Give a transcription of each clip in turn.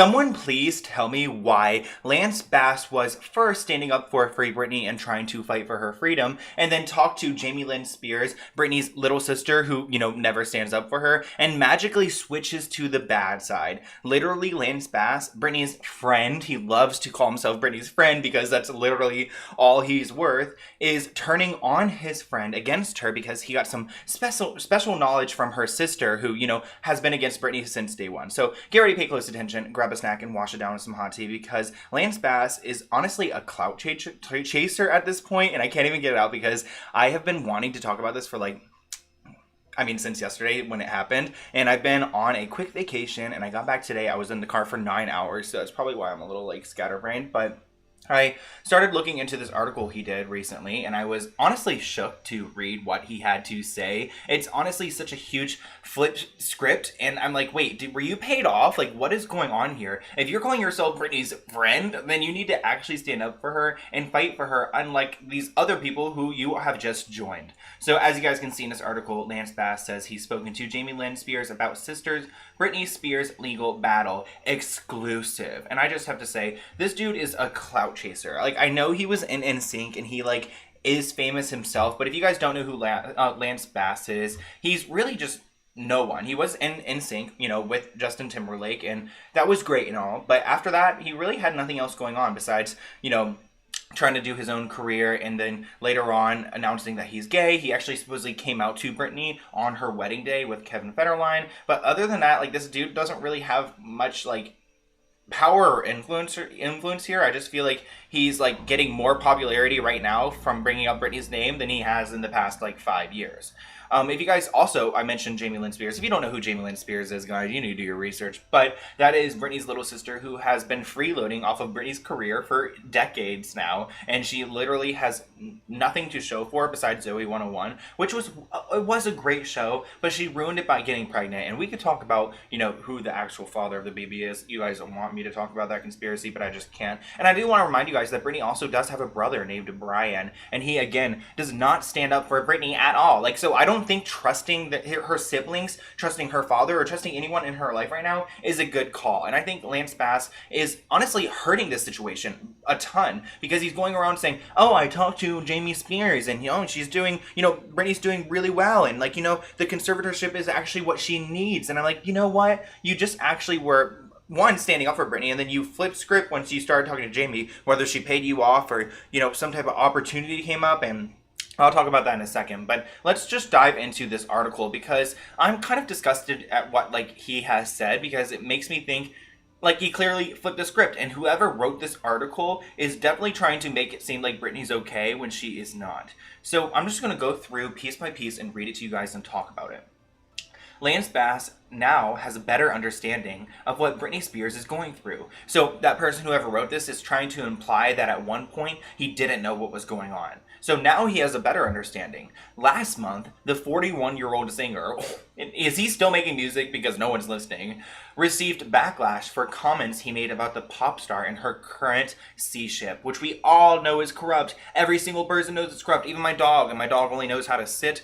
Someone please tell me why Lance Bass was first standing up for Free Britney and trying to fight for her freedom, and then talked to Jamie Lynn Spears, Britney's little sister, who, never stands up for her, and magically switches to the bad side. Literally, Lance Bass, Britney's friend, he loves to call himself Britney's friend because that's literally all he's worth, is turning on his friend against her because he got some special knowledge from her sister who, has been against Britney since day one. So get ready to pay close attention, grab a snack, and wash it down with some hot tea because Lance Bass is honestly a clout chaser at this point, and I can't even get it out because I have been wanting to talk about this for since yesterday when it happened, and I've been on a quick vacation, and I got back today. I was in the car for 9 hours, so that's probably why I'm a little scatterbrained, but I started looking into this article he did recently, and I was honestly shook to read what he had to say. It's honestly such a huge flipped script, and I'm like, wait, were you paid off? Like, what is going on here? If you're calling yourself Britney's friend, then you need to actually stand up for her and fight for her, unlike these other people who you have just joined. So as you guys can see in this article, Lance Bass says he's spoken to Jamie Lynn Spears about sisters Britney Spears legal battle exclusive. And I just have to say, this dude is a clout chaser. I know he was in NSYNC and he is famous himself, but if you guys don't know who Lance Bass is, he's really just no one. He was in NSYNC, with Justin Timberlake, and that was great and all, but after that, he really had nothing else going on besides, trying to do his own career, and then later on announcing that he's gay. He actually supposedly came out to Britney on her wedding day with Kevin Federline, but other than that, this dude doesn't really have much power or influence here. I just feel like he's getting more popularity right now from bringing up Britney's name than he has in the past 5 years. If you guys also, I mentioned Jamie Lynn Spears. If you don't know who Jamie Lynn Spears is, guys, you need to do your research. But that is Britney's little sister who has been freeloading off of Britney's career for decades now. And she literally has nothing to show for it besides Zoe 101, which was a great show, but she ruined it by getting pregnant. And we could talk about, who the actual father of the baby is. You guys don't want me to talk about that conspiracy, but I just can't. And I do want to remind you guys that Britney also does have a brother named Brian. And he, again, does not stand up for Britney at all. So I don't think trusting her siblings, trusting her father, or trusting anyone in her life right now is a good call. And I think Lance Bass is honestly hurting this situation a ton because he's going around saying, oh, I talked to Jamie Spears and she's doing, Britney's doing really well, and the conservatorship is actually what she needs. And I'm like, you know what? You just actually were standing up for Britney, and then you flipped script once you started talking to Jamie, whether she paid you off or, some type of opportunity came up, and I'll talk about that in a second, but let's just dive into this article because I'm kind of disgusted at what he has said, because it makes me think he clearly flipped the script, and whoever wrote this article is definitely trying to make it seem like Britney's okay when she is not. So I'm just going to go through piece by piece and read it to you guys and talk about it. Lance Bass now has a better understanding of what Britney Spears is going through. So that person, whoever wrote this, is trying to imply that at one point he didn't know what was going on. So now he has a better understanding. Last month, the 41-year-old singer, is he still making music because no one's listening, received backlash for comments he made about the pop star and her current C-ship, which we all know is corrupt. Every single person knows it's corrupt, even my dog, and my dog only knows how to sit,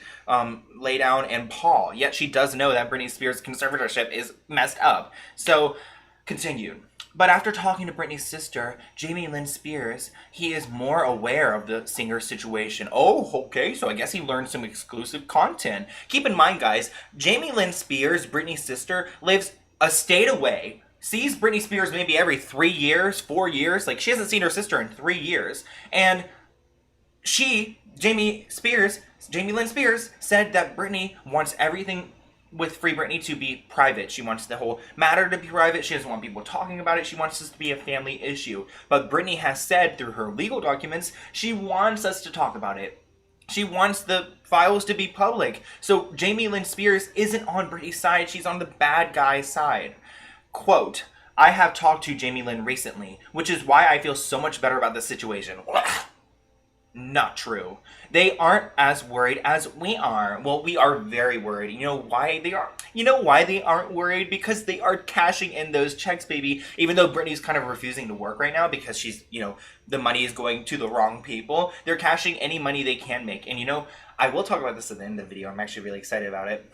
lay down, and paw. Yet she does know that Britney Spears' conservatorship is messed up. So, continued. But after talking to Britney's sister, Jamie Lynn Spears, he is more aware of the singer's situation. Oh, okay, so I guess he learned some exclusive content. Keep in mind, guys, Jamie Lynn Spears, Britney's sister, lives a state away, sees Britney Spears maybe every 3 years, 4 years. She hasn't seen her sister in 3 years. And Jamie Lynn Spears, said that Britney wants everything with Free Britney to be private. She wants the whole matter to be private. She doesn't want people talking about it. She wants this to be a family issue. But Britney has said through her legal documents, she wants us to talk about it. She wants the files to be public. So Jamie Lynn Spears isn't on Britney's side. She's on the bad guy's side. Quote, I have talked to Jamie Lynn recently, which is why I feel so much better about this situation. Not true. They aren't as worried as we are. Well, we are very worried. You know why they are? You know why they aren't worried? Because they are cashing in those checks, baby. Even though Britney's kind of refusing to work right now because she's, the money is going to the wrong people. They're cashing any money they can make. And I will talk about this at the end of the video. I'm actually really excited about it.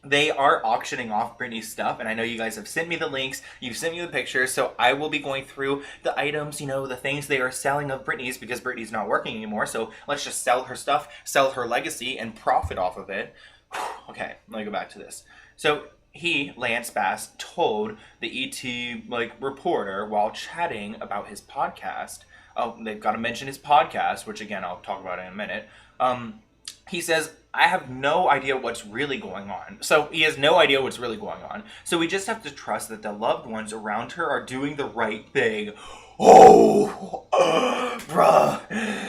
they are auctioning off Britney's stuff, and I know you guys have sent me the links, you've sent me the pictures, so I will be going through the items, you know, the things they are selling of Britney's, because Britney's not working anymore, so let's just sell her stuff, sell her legacy, and profit off of it. Okay, let me go back to this. So Lance Bass, told the ET reporter while chatting about his podcast. Oh, they've got to mention his podcast, which again I'll talk about in a minute. He says, I have no idea what's really going on. So he has no idea what's really going on. So we just have to trust that the loved ones around her are doing the right thing. Oh, bruh,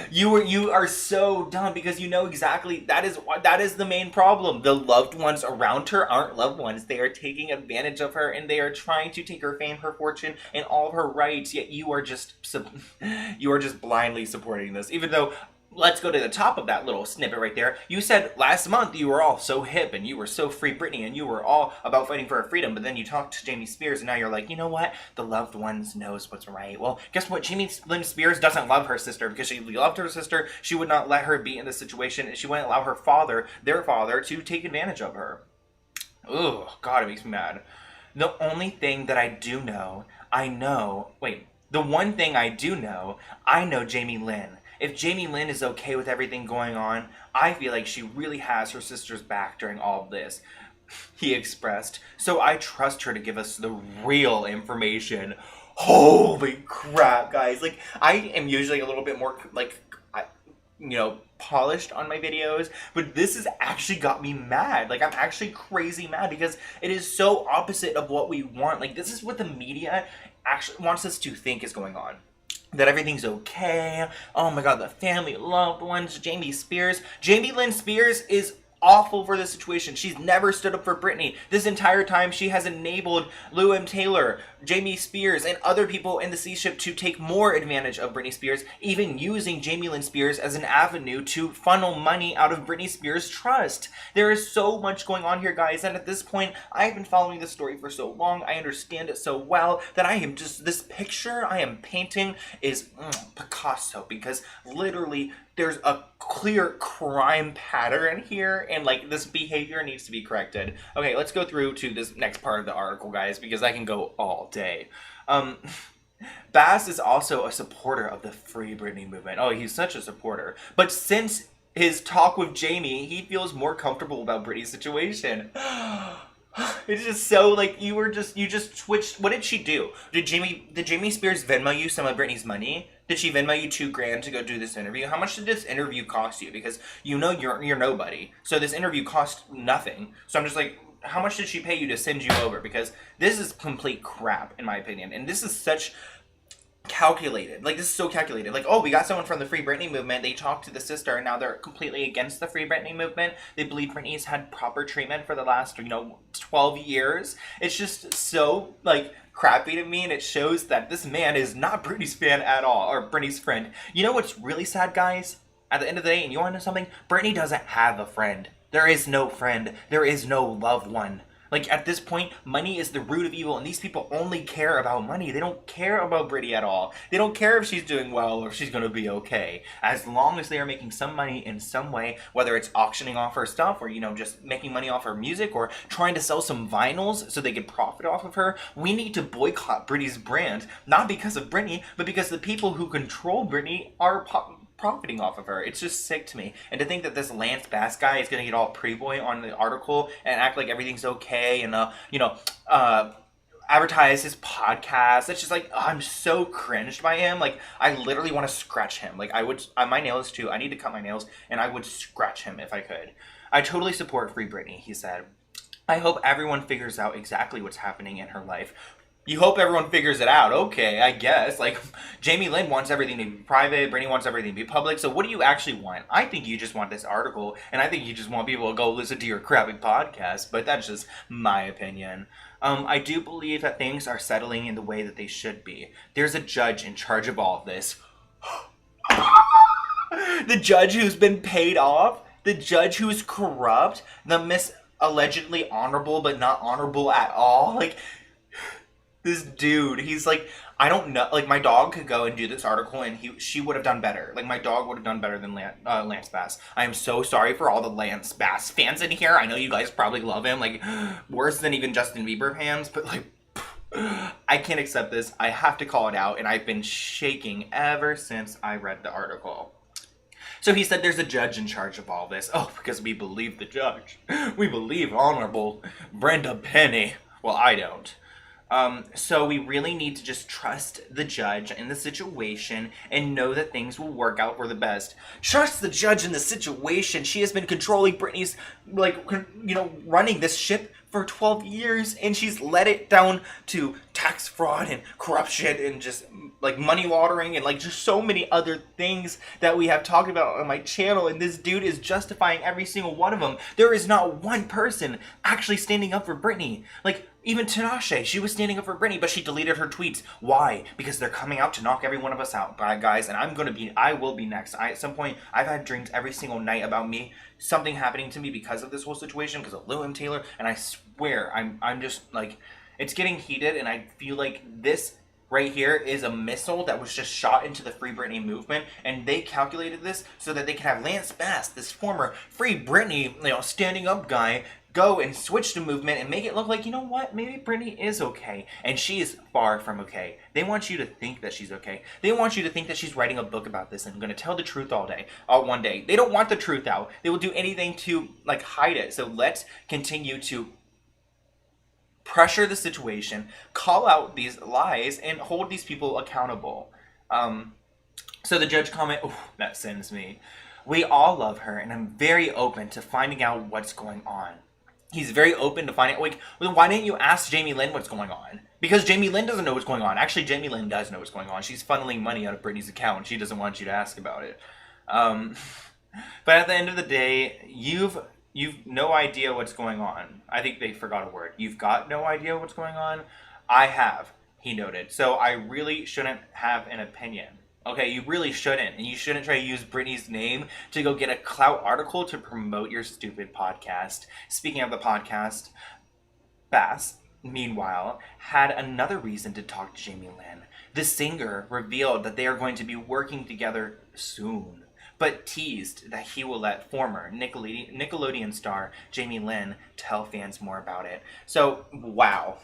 you are so dumb, because you know exactly that is the main problem. The loved ones around her aren't loved ones. They are taking advantage of her, and they are trying to take her fame, her fortune, and all of her rights. Yet you are just blindly supporting this, even though. Let's go to the top of that little snippet right there. You said last month you were all so hip and you were so free Britney and you were all about fighting for her freedom, but then you talked to Jamie Spears and now you're like, you know what? The loved ones knows what's right. Well, guess what? Jamie Lynn Spears doesn't love her sister, because she loved her sister. She would not let her be in this situation. She wouldn't allow her father, their father, to take advantage of her. Oh, God, it makes me mad. The only thing that I do know, the one thing I do know, I know Jamie Lynn. If Jamie Lynn is okay with everything going on, I feel like she really has her sister's back during all of this, he expressed. So I trust her to give us the real information. Holy crap, guys. Like, I am usually a little bit more, polished on my videos, but this has actually got me mad. Like, I'm actually crazy mad, because it is so opposite of what we want. Like, this is what the media actually wants us to think is going on. That everything's okay. Oh my God, the family, loved ones, Jamie Lynn Spears is awful for this situation. She's never stood up for Britney. This entire time, she has enabled Lou M. Taylor, Jamie Spears, and other people in the C-ship to take more advantage of Britney Spears, even using Jamie Lynn Spears as an avenue to funnel money out of Britney Spears' trust. There is so much going on here, guys, and at this point, I have been following this story for so long, I understand it so well, that I am just, this picture I am painting is Picasso, because literally, there's a clear crime pattern here, and this behavior needs to be corrected. Okay, let's go through to this next part of the article, guys, because I can go all day. Bass is also a supporter of the Free Britney movement. Oh, he's such a supporter. But since his talk with Jamie, he feels more comfortable about Britney's situation. It's just so, you just switched. What did she do? Did Jamie Spears Venmo you some of Britney's money? Did she Venmo you $2,000 to go do this interview? How much did this interview cost you? Because you know you're nobody. So this interview cost nothing. So I'm just like, how much did she pay you to send you over? Because this is complete crap, in my opinion. And this is such calculated. This is so calculated. Oh, we got someone from the Free Britney movement. They talked to the sister, and now they're completely against the Free Britney movement. They believe Britney's had proper treatment for the last, 12 years. It's just so, crappy to me, and it shows that this man is not Britney's fan at all, or Britney's friend. You know what's really sad, guys? At the end of the day, and you want to know something? Britney doesn't have a friend. There is no friend. There is no loved one. At this point, money is the root of evil, and these people only care about money. They don't care about Britney at all. They don't care if she's doing well or if she's going to be okay. As long as they are making some money in some way, whether it's auctioning off her stuff or, just making money off her music or trying to sell some vinyls so they can profit off of her, we need to boycott Britney's brand, not because of Britney, but because the people who control Britney are profiting off of her. It's just sick to me. And to think that this Lance Bass guy is going to get all pre-boy on the article and act like everything's okay and, advertise his podcast. It's just I'm so cringed by him. I literally want to scratch him. I would, my nails too. I need to cut my nails, and I would scratch him if I could. I totally support Free Britney, he said. I hope everyone figures out exactly what's happening in her life. You hope everyone figures it out. Okay, I guess. Jamie Lynn wants everything to be private. Britney wants everything to be public. So what do you actually want? I think you just want this article, and I think you just want people to go listen to your crappy podcast, but that's just my opinion. I do believe that things are settling in the way that they should be. There's a judge in charge of all of this. The judge who's been paid off? The judge who's corrupt? The allegedly honorable but not honorable at all? This dude, he's like, I don't know. Like, my dog could go and do this article, and she would have done better. Like, my dog would have done better than Lance Bass. I am so sorry for all the Lance Bass fans in here. I know you guys probably love him, like, worse than even Justin Bieber fans, but, like, I can't accept this. I have to call it out, and I've been shaking ever since I read the article. So he said there's a judge in charge of all this. Oh, because we believe the judge. We believe Honorable Brenda Penny. Well, I don't. So we really need to just trust the judge in the situation and know that things will work out for the best. Trust the judge in the situation. She has been controlling Britney's, like, running this ship for 12 years, and she's let it down to tax fraud and corruption and just, like, money laundering and, like, just so many other things that we have talked about on my channel, and this dude is justifying every single one of them. There is not one person actually standing up for Britney. Like, even Tinashe, she was standing up for Britney, but she deleted her tweets. Why? Because they're coming out to knock every one of us out, guys, and I will be next. At some point, I've had dreams every single night about something happening to me because of this whole situation, because of Lou and Taylor, and I swear, I'm just, like, it's getting heated, and I feel like this right here is a missile that was just shot into the Free Britney movement, and they calculated this so that they can have Lance Bass, this former Free Britney, standing up guy, go and switch the movement and make it look like, you know what, maybe Britney is okay. And she is far from okay. They want you to think that she's okay. They want you to think that she's writing a book about this and going to tell the truth one day. They don't want the truth out. They will do anything to, like, hide it. So let's continue to pressure the situation, call out these lies, and hold these people accountable. So the judge comment, that sends me. We all love her, and I'm very open to finding out what's going on. He's very open to finding out, like, well, why didn't you ask Jamie Lynn what's going on? Because Jamie Lynn doesn't know what's going on. Actually, Jamie Lynn does know what's going on. She's funneling money out of Britney's account. She doesn't want you to ask about it. But at the end of the day, you've no idea what's going on. I think they forgot a word. You've got no idea what's going on. I have, he noted. So I really shouldn't have an opinion. Okay, you really shouldn't. And you shouldn't try to use Britney's name to go get a clout article to promote your stupid podcast. Speaking of the podcast, Bass, meanwhile, had another reason to talk to Jamie Lynn. The singer revealed that they are going to be working together soon, but teased that he will let former Nickelodeon star Jamie Lynn tell fans more about it. So, wow.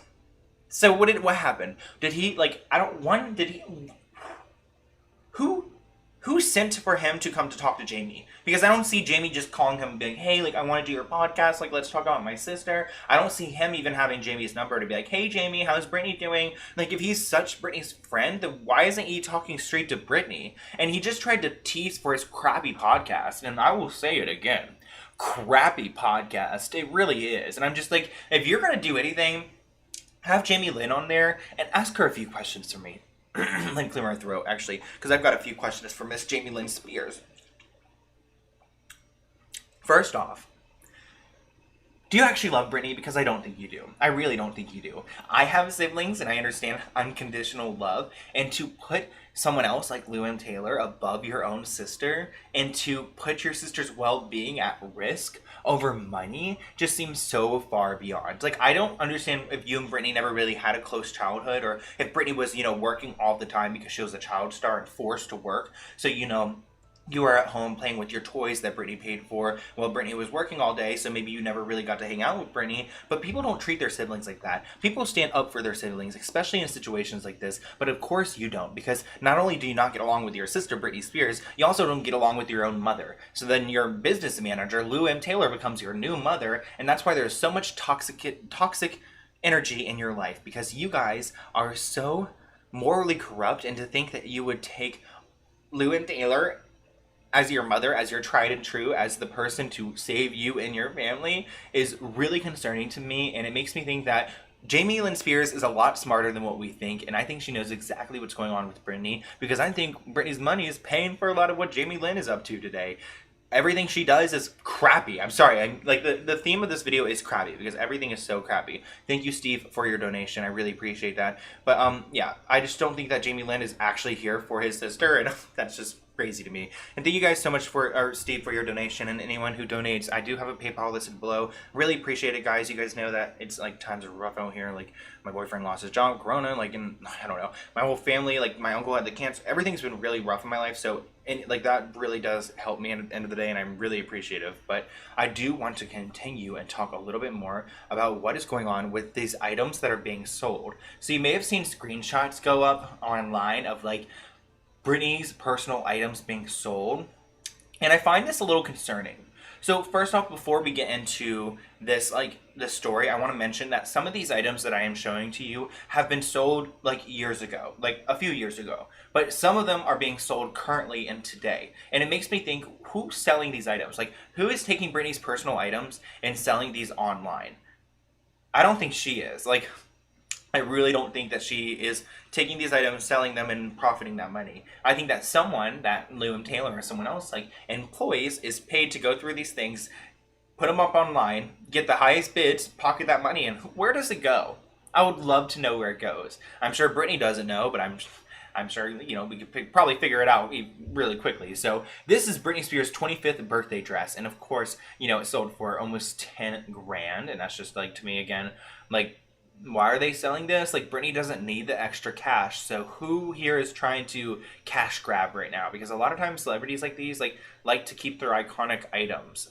So what happened? Did he, like, who sent for him to come to talk to Jamie? Because I don't see Jamie just calling him being, hey, like, I want to do your podcast, like, let's talk about my sister. I don't see him even having Jamie's number to be like, hey, Jamie, how's Britney doing? Like, if he's such Britney's friend, then why isn't he talking straight to Britney? And he just tried to tease for his crappy podcast, and I will say it again. Crappy podcast. It really is. And I'm just like, if you're going to do anything, have Jamie Lynn on there and ask her a few questions for me. Let me clear my throat, actually, because I've got a few questions for Miss Jamie Lynn Spears. First off, do you actually love Britney? Because I don't think you do. I really don't think you do. I have siblings, and I understand unconditional love, and to put someone else like Lou and Taylor above your own sister, and to put your sister's well-being at risk over money just seems so far beyond. Like, I don't understand if you and Britney never really had a close childhood, or if Britney was, working all the time because she was a child star and forced to work. So, you were at home playing with your toys that Britney paid for while Britney was working all day, so maybe you never really got to hang out with Britney. But people don't treat their siblings like that. People stand up for their siblings, especially in situations like this. But of course you don't, because not only do you not get along with your sister, Britney Spears, you also don't get along with your own mother. So then your business manager, Lou M. Taylor, becomes your new mother, and that's why there's so much toxic energy in your life, because you guys are so morally corrupt, and to think that you would take Lou and Taylor as your mother, as your tried and true, as the person to save you and your family is really concerning to me, and it makes me think that Jamie Lynn Spears is a lot smarter than what we think, and I think she knows exactly what's going on with Britney, because I think Britney's money is paying for a lot of what Jamie Lynn is up to today. Everything she does is crappy. I'm sorry. The theme of this video is crappy because everything is so crappy. Thank you, Steve, for your donation. I really appreciate that. But yeah, I just don't think that Jamie Lynn is actually here for his sister, and that's just crazy to me. And thank you guys so much for Steve, for your donation, and anyone who donates. I do have a PayPal listed below. Really appreciate it, guys. You guys know that it's like times are rough out here. Like my boyfriend lost his job, Corona, like, and I don't know, my whole family, like my uncle had the cancer. Everything's been really rough in my life, so and like that really does help me at the end of the day, and I'm really appreciative. But I do want to continue and talk a little bit more about what is going on with these items that are being sold. So you may have seen screenshots go up online of like Britney's personal items being sold, and I find this a little concerning. So first off, before we get into this story, I want to mention that some of these items that I am showing to you have been sold like years ago, like a few years ago, but some of them are being sold currently and today. And it makes me think, who's selling these items? Like, who is taking Britney's personal items and selling these online? I don't think she is. Like, I really don't think that she is taking these items, selling them, and profiting that money. I think that someone, that Lynn Taylor or someone else, like employees, is paid to go through these things, put them up online, get the highest bids, pocket that money, and where does it go? I would love to know where it goes. I'm sure Britney doesn't know, but I'm sure, you know, we could probably figure it out really quickly. So this is Britney Spears' 25th birthday dress, and of course, you know, it sold for almost 10 grand, and that's just like, to me again, like, why are they selling this? Like, Britney doesn't need the extra cash. So who here is trying to cash grab right now? Because a lot of times celebrities like these like to keep their iconic items.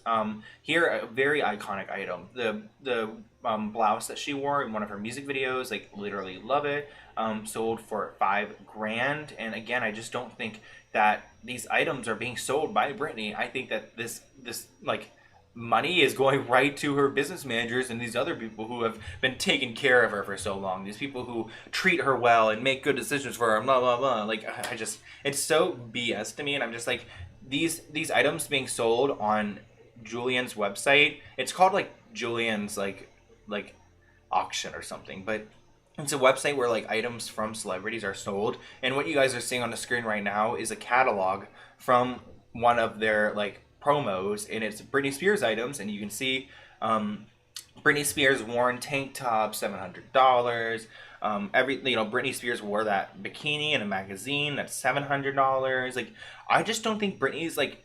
Here, a very iconic item, the blouse that she wore in one of her music videos, like, literally love it. Sold for 5 grand. And again, I just don't think that these items are being sold by Britney. I think that this like money is going right to her business managers and these other people who have been taking care of her for so long. These people who treat her well and make good decisions for her, blah, blah, blah. Like, I just, it's so BS to me. And I'm just like, these items being sold on Julien's website, it's called like Juliens like auction or something, but it's a website where like items from celebrities are sold. And what you guys are seeing on the screen right now is a catalog from one of their like promos, and it's Britney Spears items, and you can see Britney Spears worn tank top, $700. Britney Spears wore that bikini in a magazine, that's $700. Like, I just don't think Britney's like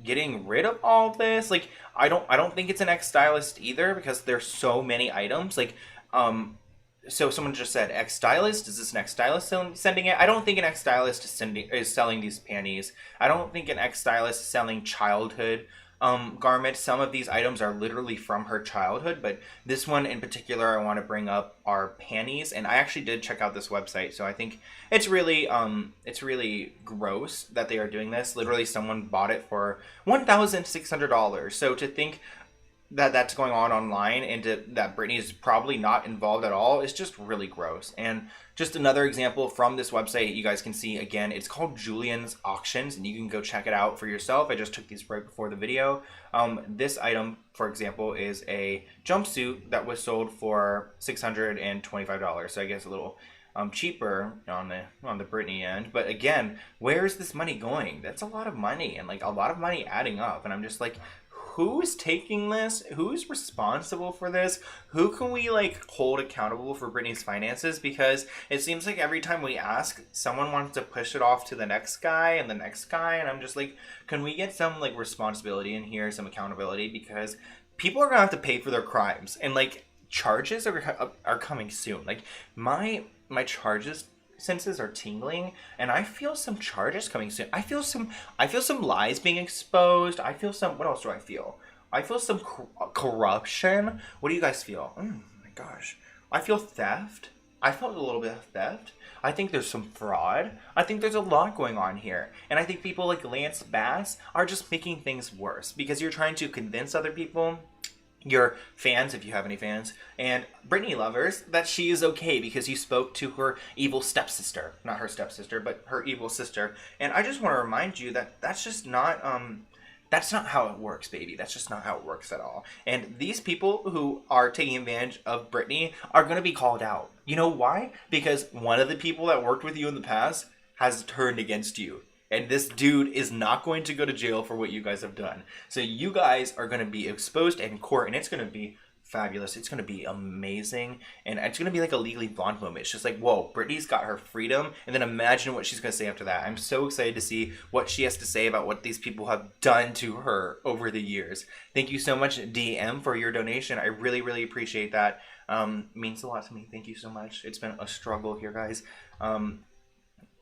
getting rid of all of this. Like, I don't think it's an ex-stylist either, because there's so many items. Like, so someone just said ex-stylist. Is this an ex-stylist sending it? I don't think an ex-stylist is selling these panties. I don't think an ex-stylist is selling childhood garments. Some of these items are literally from her childhood, but this one in particular I want to bring up are panties. And I actually did check out this website, so I think it's really gross that they are doing this. Literally, someone bought it for $1,600. So to think that that's going on online and that Britney is probably not involved at all is just really gross. And just another example from this website, you guys can see, again, it's called Juliens Auctions, and you can go check it out for yourself. I just took these right before the video. This item, for example, is a jumpsuit that was sold for $625. So I guess a little cheaper on the Britney end. But again, where's this money going? That's a lot of money, and like a lot of money adding up. And I'm just like, who's taking this? Who's responsible for this? Who can we like hold accountable for Britney's finances? Because it seems like every time we ask, someone wants to push it off to the next guy and the next guy. And I'm just like, can we get some like responsibility in here, some accountability? Because people are gonna have to pay for their crimes, and like charges are coming soon. Like my charges senses are tingling, and I feel some charges coming soon. I feel some lies being exposed. I feel some, what else do I feel? I feel some corruption. What do you guys feel? Oh my gosh. I feel theft. I felt a little bit of theft. I think there's some fraud. I think there's a lot going on here. And I think people like Lance Bass are just making things worse, because you're trying to convince other people, your fans, if you have any fans, and Britney lovers, that she is okay because you spoke to her evil stepsister. Not her stepsister, but her evil sister. And I just want to remind you that that's just not, that's not how it works, baby. That's just not how it works at all. And these people who are taking advantage of Britney are going to be called out. You know why? Because one of the people that worked with you in the past has turned against you. And this dude is not going to go to jail for what you guys have done. So you guys are going to be exposed in court, and it's going to be fabulous. It's going to be amazing. And it's going to be like a Legally Blonde moment. It's just like, whoa, Britney's got her freedom. And then imagine what she's going to say after that. I'm so excited to see what she has to say about what these people have done to her over the years. Thank you so much, DM, for your donation. I really, really appreciate that. Means a lot to me. Thank you so much. It's been a struggle here, guys.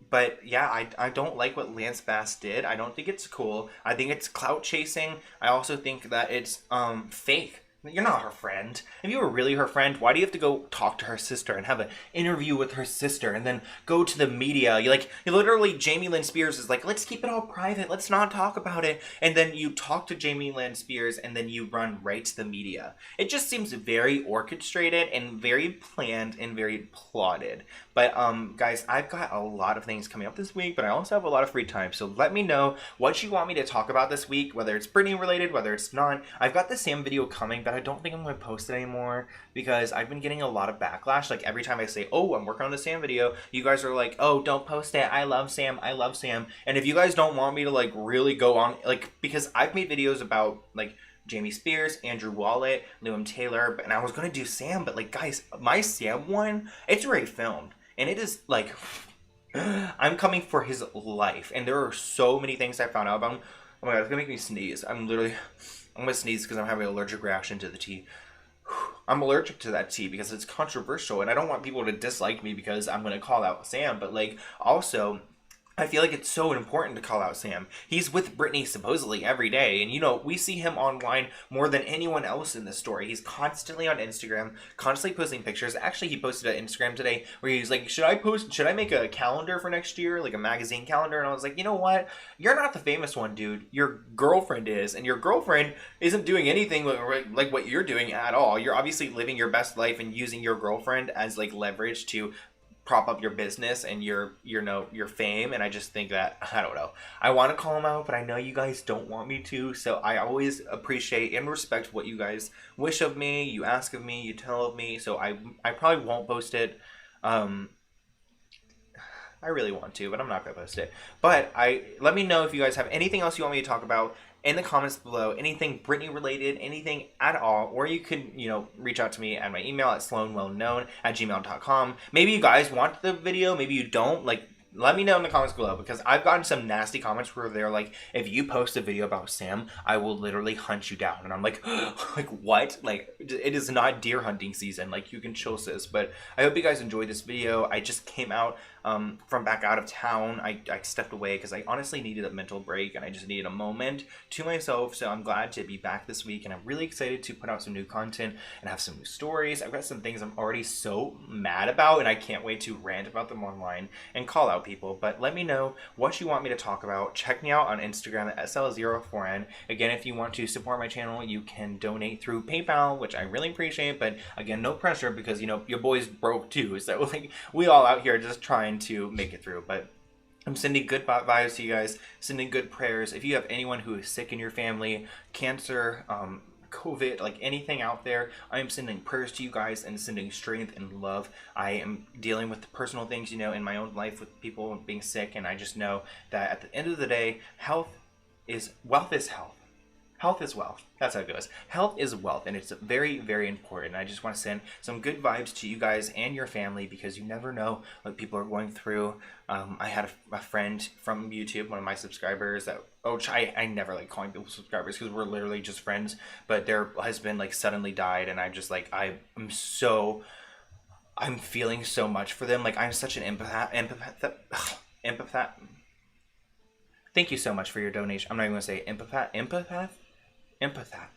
But yeah, I don't like what Lance Bass did. I don't think it's cool. I think it's clout chasing. I also think that it's fake. You're not her friend. If you were really her friend, why do you have to go talk to her sister and have an interview with her sister and then go to the media? You literally, Jamie Lynn Spears is like, let's keep it all private. Let's not talk about it. And then you talk to Jamie Lynn Spears and then you run right to the media. It just seems very orchestrated and very planned and very plotted. But guys, I've got a lot of things coming up this week, but I also have a lot of free time. So let me know what you want me to talk about this week, whether it's Britney related, whether it's not. I've got the Sam video coming, but I don't think I'm going to post it anymore because I've been getting a lot of backlash. Like every time I say, oh, I'm working on the Sam video, you guys are like, oh, don't post it. I love Sam. I love Sam. And if you guys don't want me to like really go on, like, because I've made videos about like Jamie Spears, Andrew Wallet, Liam Taylor, and I was going to do Sam, but like, guys, my Sam one, it's already filmed. And it is like, I'm coming for his life. And there are so many things I found out about him. Oh my god, it's gonna make me sneeze. I'm gonna sneeze because I'm having an allergic reaction to the tea. I'm allergic to that tea because it's controversial. And I don't want people to dislike me because I'm gonna call out Sam. But like, also, I feel like it's so important to call out Sam. He's with Britney supposedly every day. And, you know, we see him online more than anyone else in this story. He's constantly on Instagram, constantly posting pictures. Actually, he posted an Instagram today where he's like, should I make a calendar for next year? Like a magazine calendar? And I was like, you know what? You're not the famous one, dude. Your girlfriend is. And your girlfriend isn't doing anything like what you're doing at all. You're obviously living your best life and using your girlfriend as like leverage to prop up your business and your fame. And I just think that, I don't know, I want to call him out, but I know you guys don't want me to, so I always appreciate and respect what you guys wish of me, you ask of me, you tell of me. So I probably won't post it. I really want to, but I'm not gonna post it. But let me know if you guys have anything else you want me to talk about in the comments below, anything Britney related, anything at all, or you can, reach out to me at my email at sloanwellknown@gmail.com. Maybe you guys want the video, maybe you don't. Like, let me know in the comments below, because I've gotten some nasty comments where they're like, if you post a video about Sam, I will literally hunt you down. And I'm like, like, what? Like, it is not deer hunting season. Like, you can chill, sis. But I hope you guys enjoyed this video. I just came out from back out of town. I stepped away because I honestly needed a mental break and I just needed a moment to myself. So I'm glad to be back this week, and I'm really excited to put out some new content and have some new stories. I've got some things I'm already so mad about, and I can't wait to rant about them online and call out people. But let me know what you want me to talk about. Check me out on Instagram at SL04N. Again, if you want to support my channel, you can donate through PayPal, which I really appreciate. But again, no pressure, because your boy's broke too. So like, we all out here just trying to make it through. But I'm sending good vibes to you guys, sending good prayers. If you have anyone who is sick in your family, cancer, COVID, like anything out there, I am sending prayers to you guys and sending strength and love. I am dealing with personal things, in my own life with people being sick, and I just know that at the end of the day, wealth is health. Health is wealth. That's how it goes. Health is wealth, and it's very, very important. I just want to send some good vibes to you guys and your family, because you never know what people are going through. I had a friend from YouTube, one of my subscribers, I never like calling people subscribers because we're literally just friends, but their husband like suddenly died, and I'm just like, I'm feeling so much for them. Like, I'm such an empath. Thank you so much for your donation. I'm not even gonna say empath.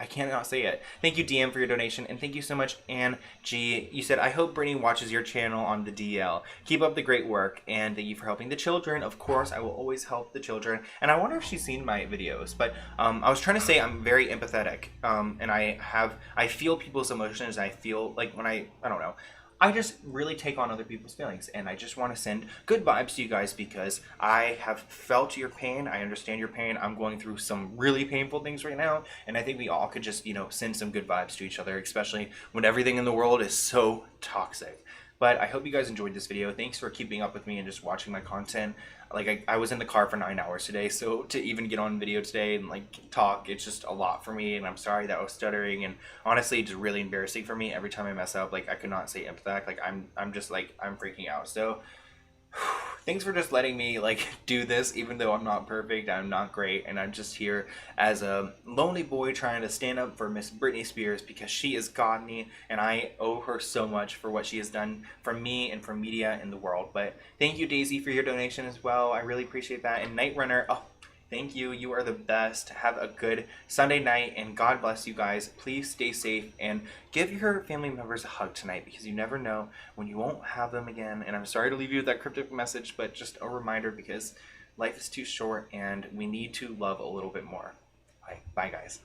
I cannot say it. Thank you, DM, for your donation, and thank you so much, Ann G. You said, I hope Britney watches your channel on the DL. Keep up the great work, and thank you for helping the children. Of course, I will always help the children. And I wonder if she's seen my videos, but I was trying to say I'm very empathetic, and I feel people's emotions. I feel like when I don't know. I just really take on other people's feelings, and I just want to send good vibes to you guys, because I have felt your pain. I understand your pain. I'm going through some really painful things right now, and I think we all could just, send some good vibes to each other, especially when everything in the world is so toxic. But I hope you guys enjoyed this video. Thanks for keeping up with me and just watching my content. Like, I was in the car for 9 hours today, so to even get on video today and like talk, it's just a lot for me, and I'm sorry that I was stuttering, and honestly it's just really embarrassing for me every time I mess up. Like, I could not say empathetic. Like, I'm just like, I'm freaking out. So thanks for just letting me like do this, even though I'm not perfect, I'm not great, and I'm just here as a lonely boy trying to stand up for Miss Britney Spears because she has got me, and I owe her so much for what she has done for me and for media in the world. But thank you, Daisy, for your donation as well. I really appreciate that. And Night Runner, oh, thank you. You are the best. Have a good Sunday night, and God bless you guys. Please stay safe and give your family members a hug tonight, because you never know when you won't have them again. And I'm sorry to leave you with that cryptic message, but just a reminder, because life is too short and we need to love a little bit more. Bye, guys.